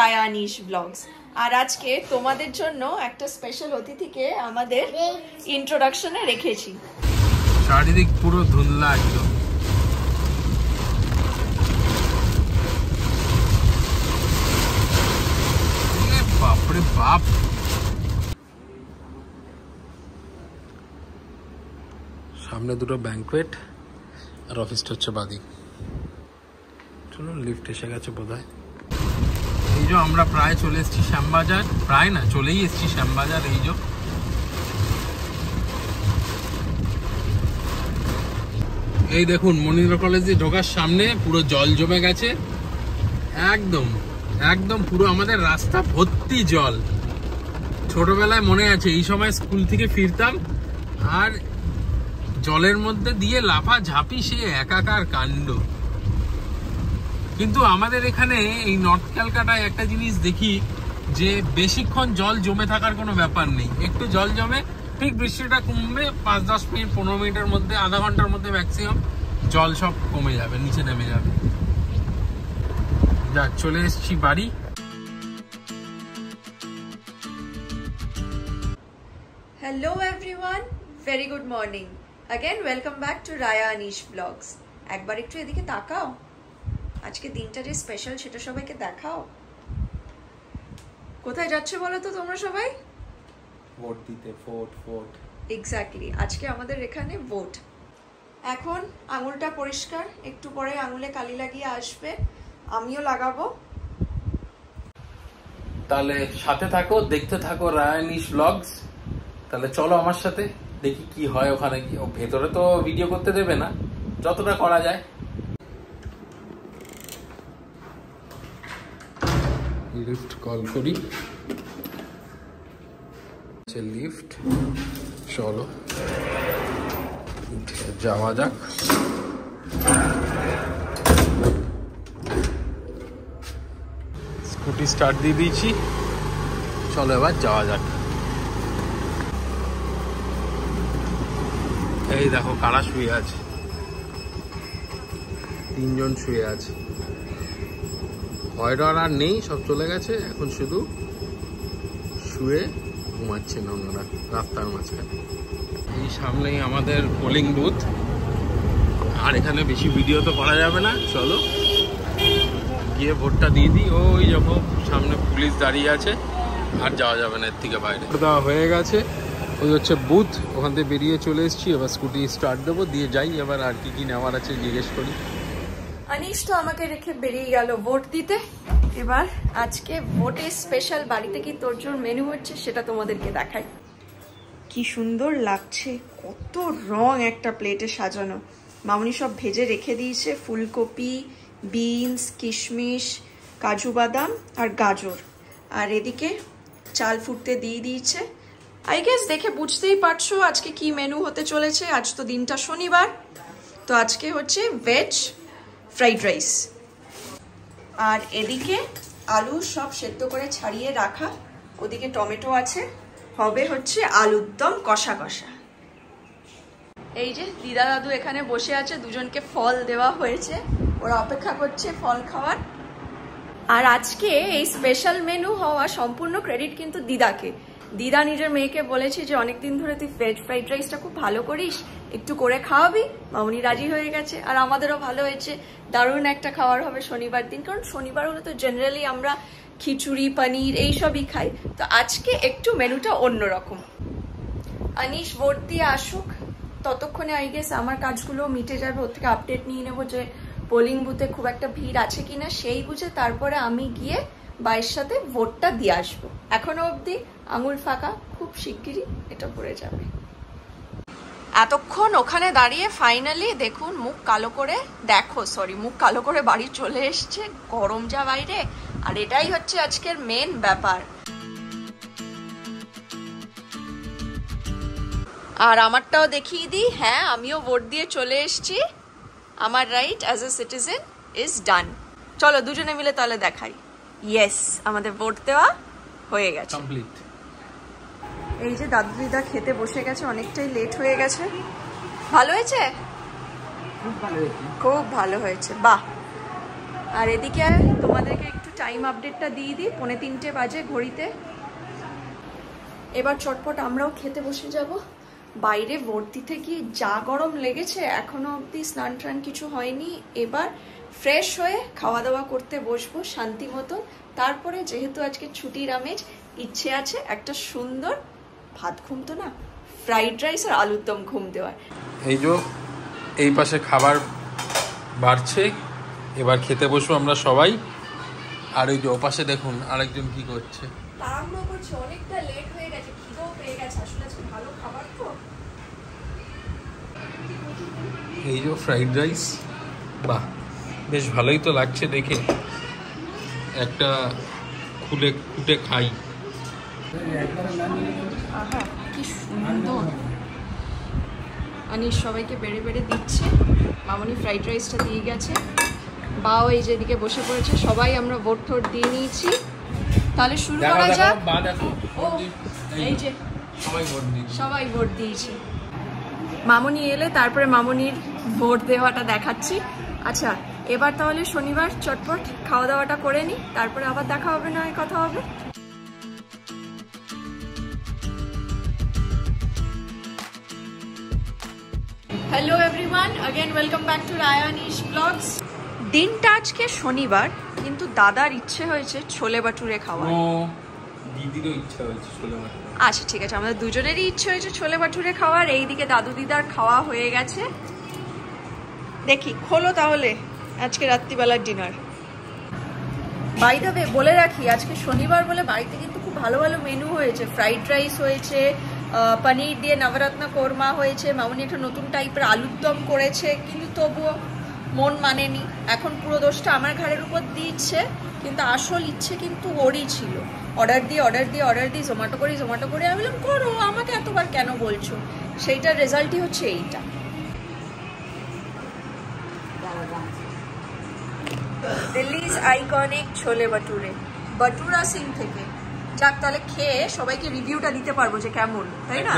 Raya Anish blogs. আর আজকে তোমাদের জন্য একটা স্পেশাল অতিথিকে আমাদের ইন্ট্রোডাকশনে রেখেছি। চারিদিক পুরো ধুন্দলা একদম। বাপরে বাপ, সামনে দুটো ব্যাংকুয়েট আর অফিসটা হচ্ছে বাদিক। চলুন, লিফট এসে গেছে বোধহয়। এই যে আমরা প্রায় চলে এসেছি শ্যামবাজার, প্রায় না চলেই এসেছি শ্যামবাজার। এই যে এই দেখুন, মনীন্দ্র কলেজে ঢোকার সামনে পুরো জল জমে গেছে, একদম একদম পুরো আমাদের রাস্তা ভর্তি জল। ছোটবেলায় মনে আছে এই সময় স্কুল থেকে ফিরতাম আর জলের মধ্যে দিয়ে লাফা ঝাঁপি, সে একাকার কাণ্ড। কিন্তু আমাদের এখানে এই নর্থ ক্যালকাটায় একটা জিনিস দেখি যে বেশিক্ষণ জল জমে থাকার কোনো ব্যাপার নেই। একটু জল জমে, ঠিক বৃষ্টিটা কমবে, 5-10 মিনিট 15 মিনিটের মধ্যে, আধা ঘন্টার মধ্যে ম্যাক্সিমাম জল সব কমে যাবে, নিচে নেমে যাবে। যাক, চলে এসেছি বাড়ি। Hello everyone, very good morning again, welcome back to Raya Anish blogs. একবার একটু এদিকে তাকাও, আজকে দিনটা যে স্পেশাল সেটা সবাইকে দেখাও। কোথায় যাচ্ছে বলো তো তোমরা সবাই? ভোট দিতে। ভোট এক্স্যাক্টলি, আজকে আমাদের এখানে ভোট। এখন আঙুলটা পরিষ্কার, একটু পরে আঙুলে কালি লাগিয়ে আসবে, আমিও লাগাবো। তাহলে সাথে থাকো, দেখতে থাকো রায়া আনিশ ব্লগস। তাহলে চলো আমার সাথে, দেখি কি হয় ওখানে গিয়ে। ভেতরে তো ভিডিও করতে দেবে না, যতটা করা যায়। লিফট কল করি, লিফট, চলো যাওয়া যাক। স্কুটি স্টার্ট দিয়ে দিয়েছি, চলো এবার যাওয়া যাক। এই দেখো কারা শুয়ে আছে, 3 জন শুয়ে আছে। ভয়ডর আর নেই, সব চলে গেছে, এখন শুধু শুয়ে ঘুমাচ্ছেন ওনারা রাস্তার মাঝখানে। এই সামনেই আমাদের পোলিং বুথ, আর এখানে বেশি ভিডিও তো করা যাবে না। চলো গিয়ে ভোটটা দিয়ে দিই। ওই যখন সামনে পুলিশ দাঁড়িয়ে আছে, আর যাওয়া যাবে না এর থেকে বাইরে। দেওয়া হয়ে গেছে, ওই হচ্ছে বুথ, ওখান থেকে বেরিয়ে চলে এসেছি। এবার স্কুটি স্টার্ট দেবো, দিয়ে যাই এবার। আর কি কি নেওয়ার আছে জিজ্ঞেস করি। আনিশ তো আমাকে রেখে বেরিয়ে গেল ভোট দিতে। এবার আজকে ভোটের স্পেশাল বাড়িতে কি তোরজোর মেনু হচ্ছে সেটা তোমাদেরকে দেখাই। কি সুন্দর লাগছে, কত রং একটা প্লেটে সাজানো। মামনি সব ভেজে রেখে দিয়েছে, ফুলকপি, বিনস, কিশমিশ, কাজু বাদাম আর গাজর। আর এদিকে চাল ফুটতে দিয়ে দিয়েছে। আই গেস দেখে বুঝতেই পারছো আজকে কি মেনু হতে চলেছে। আজ তো দিনটা শনিবার, তো আজকে হচ্ছে ভেজ ফ্রাইড রাইস। আর এদিকে আলু সব সেদ্ধ করে ছাড়িয়ে রাখা, ওদিকে টমেটো আছে, হবে হচ্ছে আলুর দম কষা কষা। এই যে দিদা দাদু এখানে বসে আছে, দুজনকে ফল দেওয়া হয়েছে, ওরা অপেক্ষা করছে ফল খাওয়ার। আর আজকে এই স্পেশাল মেনু হওয়া সম্পূর্ণ ক্রেডিট কিন্তু দিদাকে। দিদা নিজের মেয়েকে বলেছে যে অনেকদিন ধরে তুই ভেজ ফ্রাইড রাইসটা খুব ভালো করিস, একটু করে খাওয়াবি। মামনি রাজি হয়ে গেছে, আর আমাদেরও ভালো হয়েছে। দারুণ একটা খাওয়ার হবে শনিবার দিন, কারণ শনিবার হলে তো জেনারেলি আমরা খিচুড়ি, পনির এইসবই খাই। তো আজকে একটু মেনুটা অন্যরকম। আনিশ ভোট দিয়ে আসুক, ততক্ষণে আই গেস আমার কাজগুলো মিটে যাবে। ওর থেকে আপডেট নিয়ে নেবো যে পোলিং বুথে খুব একটা ভিড় আছে কিনা, সেই বুঝে তারপরে আমি গিয়ে বাইয়ের সাথে ভোটটা দিয়ে আসবো। এখনো অবধি আঙুল ফাঁকা, খুব শিগগিরই এটা পড়ে যাবে। এতক্ষণ ওখানে দাঁড়িয়ে ফাইনালি দেখুন মুখ কালো করে বাড়ি চলে এসছে। গরম যা বাইরে, আর এটাই হচ্ছে আজকের মেন ব্যাপার। আর আমারটাও দেখিয়ে দিই, হ্যাঁ আমিও ভোট দিয়ে চলে এসছি। আমার right as a citizen is done. চলো দুজনে মিলে তাহলে দেখাই। ইয়েস, আমাদের ভোট দেওয়া হয়ে গেছে, কমপ্লিট। এই যে দাদু দিদা খেতে বসে গেছে, অনেকটাই লেট হয়ে গেছে। ভালো হয়েছে, খুব ভালো হয়েছে, বাহ। আর এদিকে তোমাদেরকে একটু টাইম আপডেটটা দিয়ে দিই, 2:45 বাজে ঘড়িতে। এবার চটপট আমরাও খেতে বসে যাব। বাইরে ভোট দিতে গিয়ে যা গরম লেগেছে, এখনো অবধি স্নান টান কিছু হয়নি। এবার ফ্রেশ হয়ে খাওয়া দাওয়া করতে বসবো শান্তি মতো। তারপরে যেহেতু আজকে ছুটির আমেজ, ইচ্ছে আছে একটা সুন্দর ভাত ঘুম তো না, ফ্রাইড রাইস আর আলুর দম ঘুম দেওয়ার। এই যে এই পাশে খাবার বাড়ছে, এবার খেতে বসবো আমরা সবাই। আর ওই যে ওপাশে দেখুন আরেকজন কি করছে, তাড়াহুড়ো করছে, অনেকটা লেট হয়ে গেছে, খিদেও পেয়ে গেছে, আসলে আজকে ভালো খাবার তো। এই যে ফ্রাইড রাইস, বাহ বেশ ভালোই তো লাগছে দেখে, একটা খুলে খুঁটে খাই। আহা কি সুন্দর। আনিস সবাইকে বেড়ে বেড়ে দিচ্ছে, মামনি ফ্রাইড রাইসটা দিয়ে গেছে, বাও এই যেদিকে বসে পড়েছে। সবাই আমরা ভোট ঠোট দিয়ে নিয়েছি, তাহলে শুরু করা যাক। ও এই যে সবাই ভোট দিয়েছে। মামনি এলে তারপরে মামনির ভোট দেওয়াটা দেখাচ্ছি। আচ্ছা এবার তাহলে শনিবার চটপট খাওয়া দাওয়াটা করে নিই, তারপরে আবার দেখা হবে, না কথা হবে। Hello everyone, again welcome back to Rayanish blogs. দিনটা আজকে শনিবার, কিন্তু দাদার ইচ্ছে হয়েছে ছোলে বাটুরে খাওয়া। দিদিরও ইচ্ছা হয়েছে ছোলে বাটুরে। আচ্ছা ঠিক আছে, আমাদের দুজনেরই ইচ্ছে হয়েছে ছোলে বাটুরে খাওয়ার। এইদিকে দাদু দিদার খাওয়া হয়ে গেছে। দেখি খোলো তাহলে আজকে রাত্রিবেলার ডিনার। বাই দ্য ওয়ে বলে রাখি, আজকে শনিবার বলে বাড়িতে কিন্তু খুব ভালো ভালো মেনু হয়েছে। ফ্রাইড রাইস হয়েছে, পনির দিয়ে নবরত্ন কোরমা হয়েছে, মামনি একটা নতুন টাইপের আলুর দম করেছে, কিন্তু তবুও মন মানেনি। এখন পুরো দোষটা আমার ঘাড়ের উপর দিচ্ছে, কিন্তু আসল ইচ্ছে কিন্তু ওরই ছিল। অর্ডার দিয়ে জোম্যাটো করে আমি বললাম করো, আমাকে এতবার কেন বলছো। সেইটার রেজাল্টই হচ্ছে এইটা। দিল্লিজ আইকনিক ছোলে বাটুরে, বাটুরা সিং থেকে। যাক তাহলে খেয়ে সবাইকে রিভিউটা দিতে পারবো যে কেমন, তাই না?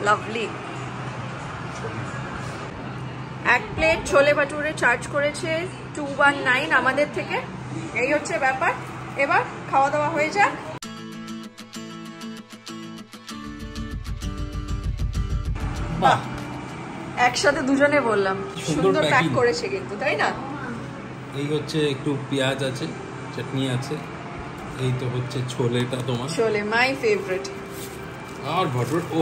লাভলি। এক প্লেট ছোলে বাটুরে চার্জ করেছে 219 আমাদের থেকে। এই হচ্ছে ব্যাপার। এবার খাওয়া দাওয়া হয়ে যাক। বাহ, একসাথে দুজনে বললাম, সুন্দর প্যাক করেছে কিন্তু, তাই না? এই হচ্ছে একটু পেঁয়াজ আছে, চাটনি আছে, এই তো হচ্ছে ছোলেটা তোমার। ছোলে মাই ফেভারিট। আর ভটর ও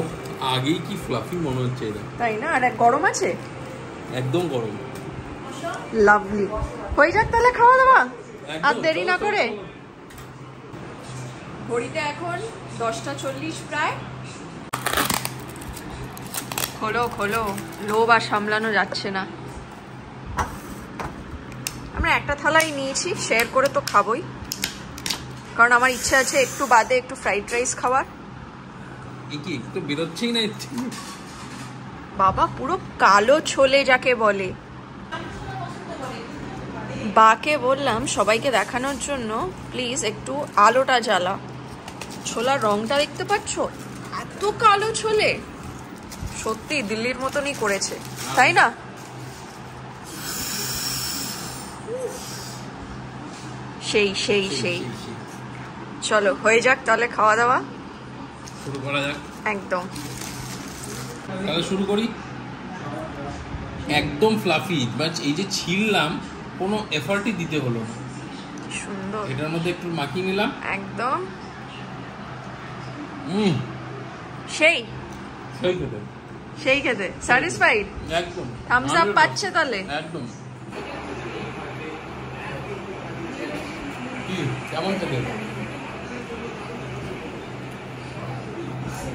আগেই কি ফ্লাফি মনে হচ্ছে এটা, তাই না? আর গরম আছে, একদম গরম। লাভলি। হয়ে যাক তাহলে খাওয়া দাওয়া, আর দেরি না করে। ঘড়িতে এখন 10:40 প্রায়। খোলো, লোভ আর সামলানো যাচ্ছে না। আমরা একটা থালাই নিয়েছি, শেয়ার করে তো খাবোই, কারণ আমার ইচ্ছা আছে একটু বাদে একটু ফ্রাইড রাইস খাওয়ার। কি তো বেরোচ্ছেই না বাবা, পুরো কালো ছোলে যাকে বলে। বাকে বললাম সবাইকে দেখানোর জন্য, প্লিজ একটু আলোটা জ্বালা। ছোলার রংটা দেখতে পাচ্ছ, এত কালো ছোলে, সত্যি দিল্লির মতনই করেছে, তাই না? সেই চলো হয়ে যাক তাহলে খাওয়া দাওয়া, শুরু করা যাক। একদম তাহলে শুরু করি। একদম ফ্লাফি, বাট এই যে ছিললাম কোনো এফর্টই দিতে হলো না। সুন্দর। এটার মধ্যে একটু মাখিয়ে নিলাম, একদম সেই খেতে স্যাটিসফাইড, একদম থামস আপ পাচ্ছে তাহলে। একদম। কি কেমন খেতে?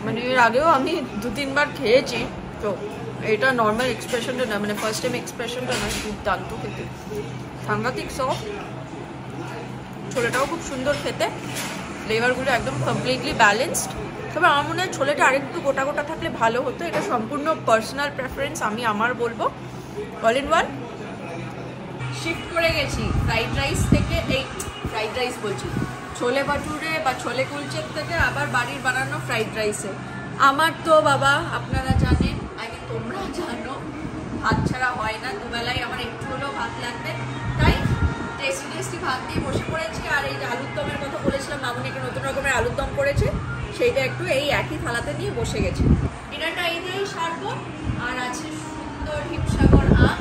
মানে এর আগেও আমি 2-3 বার খেয়েছি, তো এটা নর্মাল এক্সপ্রেশনটা না, মানে ফার্স্ট টাইম এক্সপ্রেশনটা না, দুর্দান্ত খেতে, সাংঘাতিক সফট। ছোলেটাও খুব সুন্দর খেতে, ফ্লেভারগুলো একদম কমপ্লিটলি ব্যালেন্সড। তবে আমার মনে হয় ছোলেটা আরেকটু গোটা গোটা থাকলে ভালো হতো। এটা সম্পূর্ণ পার্সোনাল প্রেফারেন্স, আমি আমার বলবো। অল ইন ওয়ান শিফট করে গেছি ফ্রাইড রাইস থেকে, এই ফ্রাইড রাইস বলছি, ছোলে বাটুরে বা ছোলে কুলচের থেকে আবার বাড়ির বানানো ফ্রাইড রাইসে। আমার তো বাবা আপনারা জানেন, আগে তোমরা জানো, ভাত ছাড়া হয় না, দুবেলায় আমার একটু হলেও ভাত লাগবে। তাই টেস্টি ভাত দিয়ে বসে পড়েছি। আর এই যে আলুর দমের কথা বলেছিলাম, মামুনি একটা নতুন রকমের আলুর দম করেছে, সেইটা একটু এই একই থালাতে নিয়ে বসে গেছে। ডিনারটা এই দিয়েই সারবো। আর আছে সুন্দর হিমসাগর আম,